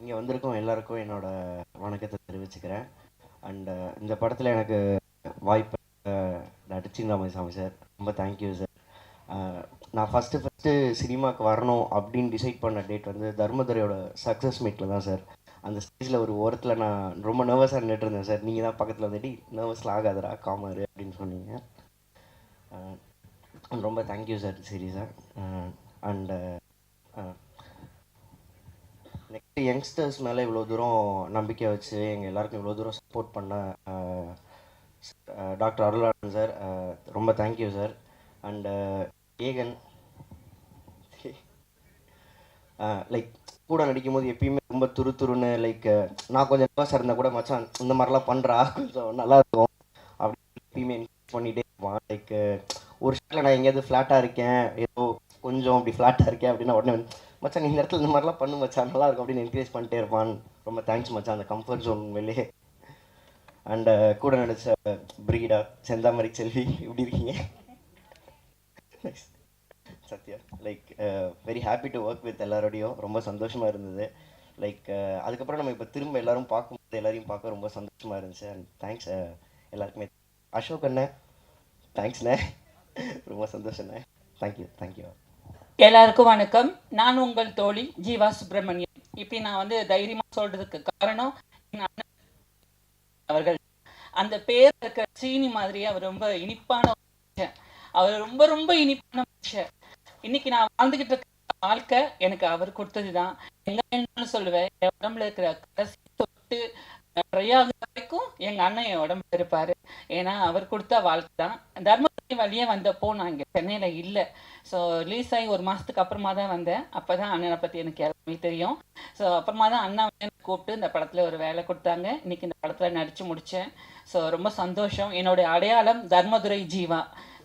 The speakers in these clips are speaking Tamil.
இங்கே வந்திருக்கோம் எல்லாருக்கும் என்னோட வணக்கத்தை தெரிவிச்சுக்கிறேன். அண்ட் இந்த படத்தில் எனக்கு வாய்ப்பு நடிச்சிருந்தாமை சாமி சார், ரொம்ப தேங்க்யூ சார். நான் ஃபஸ்ட்டு சினிமாவுக்கு வரணும் அப்படின்னு டிசைட் பண்ண டேட் வந்து தர்மதுரையோட சக்ஸஸ் மீட்டில் தான் சார். அந்த ஸ்டேஜில் ஒரு ஓரத்தில் நான் ரொம்ப நர்வஸாக நின்றுட்டு இருந்தேன் சார். நீங்கள் தான் பக்கத்தில் வந்துட்டு நர்வஸில் ஆகாதரா காமரு அப்படின்னு சொன்னீங்க. ரொம்ப தேங்க்யூ சார் சீரியஸாக. அண்டு நெக்ஸ்ட் யங்ஸ்டர்ஸ் மேலே இவ்வளோ தூரம் நம்பிக்கை வச்சு எங்கள் எல்லாருக்கும் இவ்வளோ தூரம் சப்போர்ட் பண்ண டாக்டர் அருளானன் சார், ரொம்ப thank you sir. And Aegan like கூட நடிக்கும் போது எப்பயுமே ரொம்ப துருன்னு லைக் நான் கொஞ்சம் நர்வஸாக இருந்தால் கூட மச்சான் இந்த மாதிரிலாம் பண்ணுறா கொஞ்சம் நல்லா இருக்கும் அப்படின்னு எப்பயுமே என்கரேஜ் பண்ணிகிட்டே இருப்பான். லைக் ஒரு ஷாட்டில் நான் எங்கேயாவது ஃப்ளாட்டாக இருக்கேன், ஏதோ கொஞ்சம் அப்படி ஃப்ளாட்டாக இருக்கேன் அப்படின்னா உடனே மச்சான் நீ இந்த இடத்துல இந்த மாதிரிலாம் பண்ணு மச்சான் நல்லா இருக்கும் அப்படின்னு என்கரேஜ் பண்ணிட்டே இருப்பான். ரொம்ப தேங்க்ஸ் மச்சான், அந்த கம்ஃபர்ட் ஜோன் வெளியே. அண்ட் கூட நடிச்ச பிரிகிடா செந்தாமரை செல்வி, எப்படி இருக்கீங்க? Sathya, like very happy to work with எல்லாரோடையும், ரொம்ப சந்தோஷமாக இருந்தது. லைக் அதுக்கப்புறம் நம்ம இப்போ திரும்ப எல்லோரும் பார்க்கும்போது எல்லாரையும் பார்க்க ரொம்ப சந்தோஷமாக இருந்துச்சு. அண்ட் தேங்க்ஸ் எல்லாருக்குமே. அசோக் அண்ணே தேங்க்ஸ்ண்ணே, ரொம்ப சந்தோஷண்ணே. தேங்க்யூ. எல்லாருக்கும் வணக்கம். நான் உங்கள் தோழி ஜீவா சுப்பிரமணியம். இப்படி நான் வந்து தைரியமாக சொல்றதுக்கு காரணம் அவர்கள் அந்த பேர் இருக்கிற சீனி மாதிரி அவர் ரொம்ப இனிப்பான மனுஷன். அவர் ரொம்ப ரொம்ப இனிப்பான மனுஷன். இன்னைக்கு நான் வாழ்ந்துகிட்டு இருக்க வாழ்க்கை எனக்கு அவர் கொடுத்தது தான். எங்க சொல்லுவேன், என் உடம்புல இருக்கிற கடைசி தொட்டு வரைக்கும் எங்க அண்ணன் என் உடம்புல இருப்பாரு. ஏன்னா அவர் கொடுத்த வாழ்க்கை தான். தர்மபுரி வழியே வந்தப்போ நான் இங்கே சென்னையில இல்லை. ஸோ ரிலீஸ் ஆகி ஒரு மாதத்துக்கு அப்புறமா தான் வந்தேன். அப்போ தான் அண்ணனை பற்றி எனக்கு எல்லாமே தெரியும். ஸோ அப்புறமா தான் அண்ணா கூப்பிட்டு இந்த படத்தில் ஒரு வேலை கொடுத்தாங்க. இன்னைக்கு இந்த படத்தில் நடித்து முடித்தேன். ஸோ ரொம்ப சந்தோஷம். என்னுடைய அடையாளம் தர்மதுரை ஜீவா.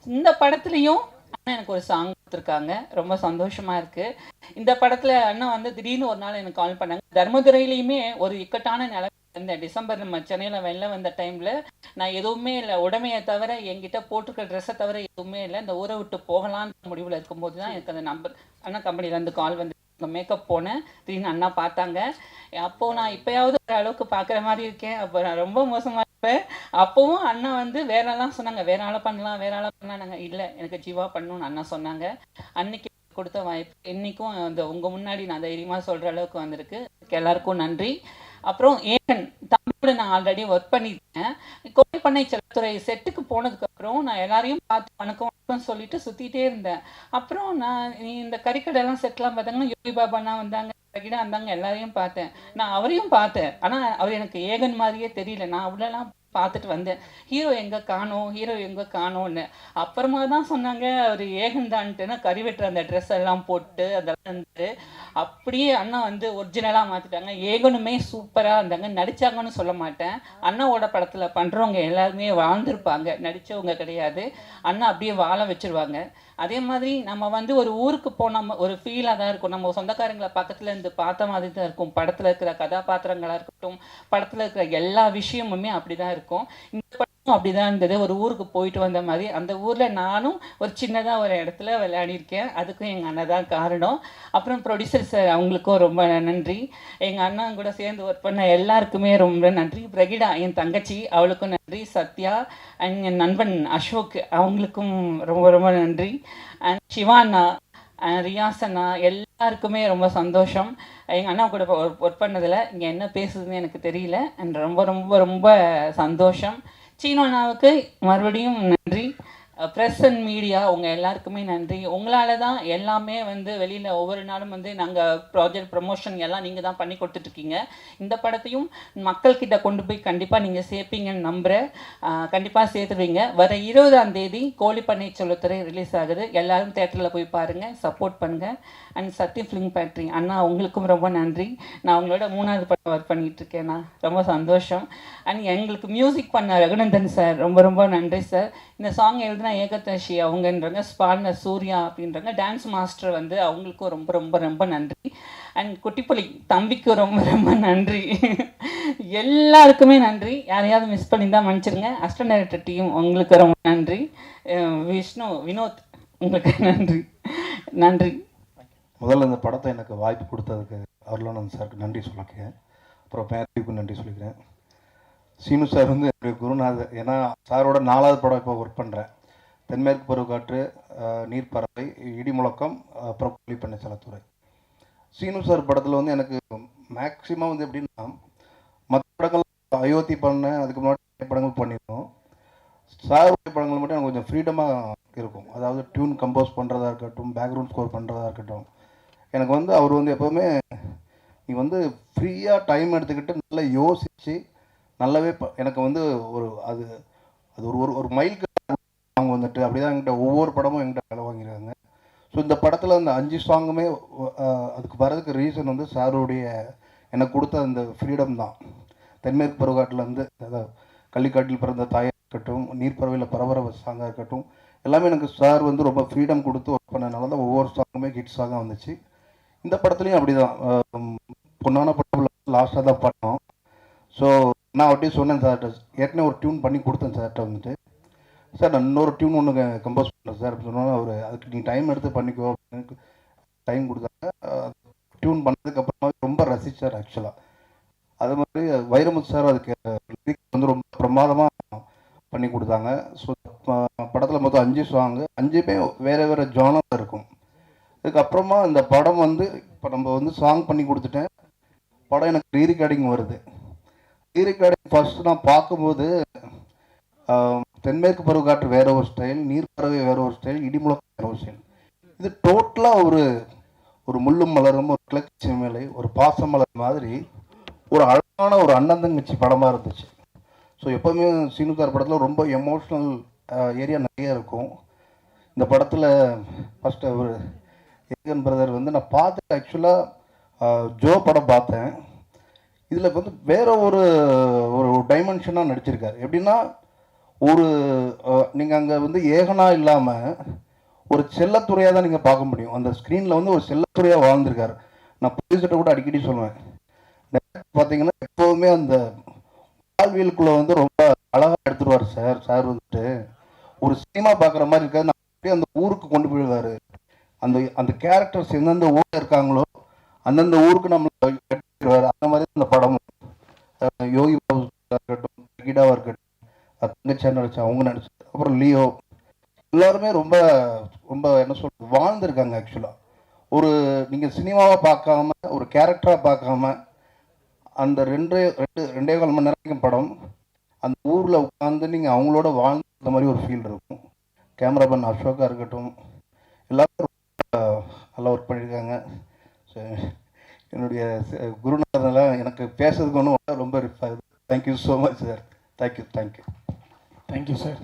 இந்த படத்துலையும் அண்ணா எனக்கு ஒரு சாங் கொடுத்துருக்காங்க, ரொம்ப சந்தோஷமாக இருக்குது. இந்த படத்தில் அண்ணா வந்து திடீர்னு ஒரு நாள் எனக்கு கால் பண்ணாங்க. தர்மதுரையிலையுமே ஒரு இக்கட்டான நிலை இந்த டிசம்பர் நம்ம சென்னையில் வெளில வந்த டைமில் நான் எதுவுமே இல்லை, உடமையை தவிர என்கிட்ட போட்டுக்கிற ட்ரெஸ்ஸை தவிர எதுவுமே இல்லை. இந்த ஊரை விட்டு போகலான்னு முடிவில் இருக்கும்போது தான் எனக்கு அந்த நம்பர் அண்ணா கம்பெனிலேருந்து கால் வந்து மேக்கப் போனேன். திடீர்னு அண்ணா பார்த்தாங்க. அப்போது நான் இப்போயாவது ஒரு அளவுக்கு பார்க்குற மாதிரி இருக்கேன். அப்போ நான் ரொம்ப மோசமாக இருப்பேன். அப்போவும் அண்ணா வந்து வேறெல்லாம் சொன்னாங்க, வேற ஆளை பண்ணலாங்க. இல்லை எனக்கு ஜீவா பண்ணணும்னு அண்ணா சொன்னாங்க. அன்னைக்கு கொடுத்த வாய்ப்பு இன்னைக்கும் இந்த உங்கள் முன்னாடி நான் தைரியமாக சொல்கிற அளவுக்கு வந்திருக்கு. எல்லாருக்கும் நன்றி. அப்புறம் ஏகன் தமிழோட நான் ஆல்ரெடி ஒர்க் பண்ணியிருக்கேன். கோழிப்பண்ணை செல்லத்துறை செட்டுக்கு போனதுக்கப்புறம் நான் எல்லாரையும் பார்த்து வணக்கம் சொல்லிட்டு சுற்றிட்டே இருந்தேன். அப்புறம் நான் இந்த கறிக்கடையெல்லாம் செட்லாம் பார்த்தாங்கன்னா யோகி பாபானா வந்தாங்க, பிரகிடா வந்தாங்க, எல்லாரையும் பார்த்தேன். நான் அவரையும் பார்த்தேன். ஆனால் அவர் எனக்கு ஏகன் மாதிரியே தெரியல. நான் அவ்வளோலாம் பார்த்துட்டு வந்தேன். ஹீரோ எங்கே காணோன்னு. அப்புறமா தான் சொன்னாங்க அவர் ஏகன் தான்ட்டுன்னா கறி வெட்டுற அந்த ட்ரெஸ் எல்லாம் போட்டு அதெல்லாம் வந்து அப்படியே அண்ணா வந்து ஒரிஜினலாக மாற்றிட்டாங்க. ஏகனுமே சூப்பராக இருந்தாங்க. நடித்தாங்கன்னு சொல்ல மாட்டேன், அண்ணாவோட படத்தில் பண்ணுறவங்க எல்லாருமே வாழ்ந்துருப்பாங்க, நடித்தவங்க கிடையாது. அண்ணா அப்படியே வாழ வச்சுருவாங்க. அதே மாதிரி நம்ம வந்து ஒரு ஊருக்கு போனால் ஒரு ஃபீலாக தான் இருக்கும். நம்ம சொந்தக்காரங்களை பக்கத்தில் இருந்து பார்த்த மாதிரி தான் இருக்கும். படத்தில் இருக்கிற கதாபாத்திரங்களாக இருக்கட்டும், படத்தில் இருக்கிற எல்லா விஷயமுமே அப்படி தான் இருக்கும். இந்த படமும் அப்படி தான் இருந்தது. ஒரு ஊருக்கு போயிட்டு வந்த மாதிரி. அந்த ஊரில் நானும் ஒரு சின்னதாக ஒரு இடத்துல விளையாடிருக்கேன். அதுக்கும் எங்கள் அண்ணன் தான் காரணம். அப்புறம் ப்ரொடியூசர் சார், அவங்களுக்கும் ரொம்ப நன்றி. எங்கள் அண்ணன் கூட சேர்ந்து ஒர்க் பண்ண எல்லாருக்குமே ரொம்ப நன்றி. பிரகிடா என் தங்கச்சி, அவளுக்கும் நன்றி. சத்யா அண்ட் என் நண்பன் அசோக், அவங்களுக்கும் ரொம்ப ரொம்ப நன்றி. அண்ட் சிவானா, ரியாசனா, எல்லாருக்குமே ரொம்ப சந்தோஷம். எங்கள் அண்ணா கூட ஒர்க் பண்ணதில் இங்கே என்ன பேசுதுன்னு எனக்கு தெரியல. அண்ட் ரொம்ப ரொம்ப ரொம்ப சந்தோஷம். சீனு அண்ணாவுக்கு மறுபடியும் நன்றி. ப்ரெஸ் அண்ட் மீடியா உங்கள் எல்லாருக்குமே நன்றி. உங்களால் தான் எல்லாமே வந்து வெளியில் ஒவ்வொரு நாளும் வந்து நாங்கள் ப்ராஜெக்ட் ப்ரமோஷன் எல்லாம் நீங்கள் தான் பண்ணி கொடுத்துட்ருக்கீங்க. இந்த படத்தையும் மக்கள்கிட்ட கொண்டு போய் கண்டிப்பாக நீங்கள் சேர்ப்பீங்கன்னு நம்புகிறேன். கண்டிப்பாக சேர்த்துருவீங்க. வர 20ஆம் தேதி கோழிப்பண்ணை செல்லத்துறை ரிலீஸ் ஆகுது. எல்லோரும் தேட்டரில் போய் பாருங்கள், சப்போர்ட் பண்ணுங்கள். அண்ட் சத்யம் ஃபிலிம் ஃபேக்ட்ரி அண்ணா, உங்களுக்கும் ரொம்ப நன்றி. நான் உங்களோட 3வது படம் ஒர்க் பண்ணிகிட்ருக்கேண்ணா, ரொம்ப சந்தோஷம். அண்ட் எங்களுக்கு மியூசிக் பண்ண ரகுநந்தன் சார், ரொம்ப ரொம்ப நன்றி சார். இந்த சாங் எழுதினா ஏகதர்ஷி அவங்கன்றாங்க, ஸ்பாட்னர் சூர்யா அப்படின்றாங்க, டான்ஸ் மாஸ்டர் வந்து அவங்களுக்கும் ரொம்ப ரொம்ப ரொம்ப நன்றி. அண்ட் குட்டிப்புலி தம்பிக்கு ரொம்ப ரொம்ப நன்றி. எல்லாருக்குமே நன்றி. யாரையாவது மிஸ் பண்ணியிருந்தால் மன்னிச்சிருங்க. அசிஸ்டன்ட் டைரக்டர் டீம் உங்களுக்கு ரொம்ப நன்றி. விஷ்ணு, வினோத், உங்களுக்கு நன்றி. முதல்ல இந்த படத்தை எனக்கு வாய்ப்பு கொடுத்ததுக்கு அருளானந்த் சாருக்கு நன்றி சொல்லிக்கிறேன். அப்புறம் மேத்யூக்கு நன்றி சொல்லிக்கிறேன். சீனு சார் வந்து என்னுடைய குருநாதர். ஏன்னா சாரோட 4வது படம் இப்போ ஒர்க் பண்ணுறேன். தென்மேற்கு பருவக்காற்று, நீர்ப்பறவை, இடிமுழக்கம், அப்புறம் புலிப்பண்ணை செலத்துறை. சீனு சார் படத்தில் வந்து எனக்கு மேக்ஸிமம் வந்து எப்படின்னா, மற்ற படங்கள் அயோத்தி பண்ணேன், அதுக்கு முன்னாடி படங்கள் பண்ணியிருக்கோம். சாருடைய படங்கள் மட்டும் எனக்கு கொஞ்சம் ஃப்ரீடமாக இருக்கும். அதாவது டியூன் கம்போஸ் பண்ணுறதா இருக்கட்டும், பேக்ரவுண்ட் ஸ்கோர் பண்ணுறதா இருக்கட்டும், எனக்கு வந்து அவர் வந்து எப்போவுமே நீ வந்து ஃப்ரீயாக டைம் எடுத்துக்கிட்டு நல்லா யோசித்து நல்லாவே எனக்கு வந்து ஒரு அது அது ஒரு ஒரு ஒரு மைலுக்கு அவங்க வந்துட்டு அப்படி தான் என்கிட்ட ஒவ்வொரு படமும் என்கிட்ட வேலை வாங்கியிருக்காங்க. ஸோ இந்த படத்தில் அந்த 5 சாங்குமே அதுக்கு வரதுக்கு ரீசன் வந்து சாருடைய எனக்கு கொடுத்த அந்த ஃப்ரீடம் தான். தென்மேற்கு பருவக்காட்டிலேருந்து, அதாவது கள்ளிக்காட்டில் பிறந்த தாயாக இருக்கட்டும், நீர்ப்பறவையில் பரபரவ சாங்காக இருக்கட்டும், எல்லாமே எனக்கு சார் வந்து ரொம்ப ஃப்ரீடம் கொடுத்து ஒர்க் பண்ணனால தான் ஒவ்வொரு சாங்குமே ஹிட் சாங்காக வந்துச்சு. இந்த படத்துலையும் அப்படி தான். பொன்னான படம் லாஸ்ட்டாக தான் பண்ணோம். ஸோ நான் அப்படியே சொன்னேன் சார்கிட்ட, ஏற்கனவே ஒரு டியூன் பண்ணி கொடுத்தேன் சார்கிட்ட வந்துட்டு, சார் நான் இன்னொரு டியூன் ஒன்று கம்போஸ் பண்ணுறேன் சார் அப்படின்னு சொன்னால், அவர் அதுக்கு நீ டைம் எடுத்து பண்ணிக்கோ அப்படின்னு டைம் கொடுத்தாங்க. டியூன் பண்ணதுக்கப்புறமா ரொம்ப ரசித்தார் ஆக்சுவலாக. அது மாதிரி வைரமுத்து சார் அதுக்கு லிரிக்ஸ் வந்து ரொம்ப பிரமாதமாக பண்ணி கொடுத்தாங்க. ஸோ படத்தில் மொத்தம் 5 சாங்கு, 5மே வேறு வேறு ஜானரில் இருக்கும். அதுக்கப்புறமா இந்த படம் வந்து இப்போ நம்ம வந்து சாங் பண்ணி கொடுத்துட்டேன். படம் எனக்கு ரீரெக்கார்டிங் வருது. ரீரெக்கார்டிங் ஃபர்ஸ்ட் நான் பார்க்கும்போது தென்மேற்கு பருவக்காற்று வேற ஒரு ஸ்டைல், நீர்ப்பறவை வேற ஒரு ஸ்டைல், இடிமுழக்கம் வேற ஒரு ஸ்டைல். இது டோட்டலாக ஒரு ஒரு முள்ளும் மலரும், ஒரு கிளர்ச்சி மேலே, ஒரு பாசமலர் மாதிரி ஒரு அழகான ஒரு அண்ணன் தங்கச்சி படமாக இருந்துச்சு. ஸோ எப்போவுமே சீனுக்கார் படத்தில் ரொம்ப எமோஷ்னல் ஏரியா நிறைய இருக்கும். இந்த படத்தில் ஃபஸ்ட்டு அவர் ஏகன் பிரதர் வந்து நான் பார்த்துட்டு ஆக்சுவலாக ஜோ படம் பார்த்தேன். இதில் வந்து வேற ஒரு ஒரு டைமென்ஷனாக நடிச்சிருக்காரு. எப்படின்னா ஒரு நீங்கள் அங்கே வந்து ஏகனாக இல்லாமல் ஒரு செல்லத்துறையாக தான் நீங்கள் பார்க்க முடியும். அந்த ஸ்க்ரீனில் வந்து ஒரு செல்லத்துறையாக வாழ்ந்திருக்காரு. நான் ப்ரொடியூசர்கிட்ட கூட அடிக்கடி சொல்லுவேன், பார்த்தீங்கன்னா எப்போவுமே அந்த வாழ்வியலுக்குள்ளே வந்து ரொம்ப அழகாக எடுத்துருவார் சார். சார் வந்துட்டு ஒரு சினிமா பார்க்குற மாதிரி இருக்காது. நான் அப்படியே அந்த ஊருக்கு கொண்டு போயிடுவார். அந்த அந்த கேரக்டர்ஸ் எந்தெந்த ஊரில் இருக்காங்களோ அந்தந்த ஊருக்கு நம்மளை கட்டிடுவார். அந்த மாதிரி அந்த படம் யோகி பாபு இருக்கட்டும், கீடாவாக இருக்கட்டும், தங்கச்சி நடிச்சா அவங்க நடிச்சு, அப்புறம் லியோ, எல்லாருமே ரொம்ப ரொம்ப என்ன சொல்றது வாழ்ந்துருக்காங்க. ஆக்சுவலாக ஒரு நீங்கள் சினிமாவை பார்க்காம ஒரு கேரக்டராக பார்க்காம அந்த 2.5 மணி நேரம் படம் அந்த ஊரில் உட்காந்து நீங்கள் அவங்களோட வாழ்ந்த மாதிரி ஒரு ஃபீல் இருக்கும். கேமராமேன் அசோகா இருக்கட்டும், எல்லாரும் நல்லா ஒர்க் பண்ணியிருக்காங்க. ஸோ என்னுடைய குருநாதெல்லாம் எனக்கு பேசுறதுக்கு ஒன்றும் ரொம்ப thank you so much sir. Thank you. Thank you sir.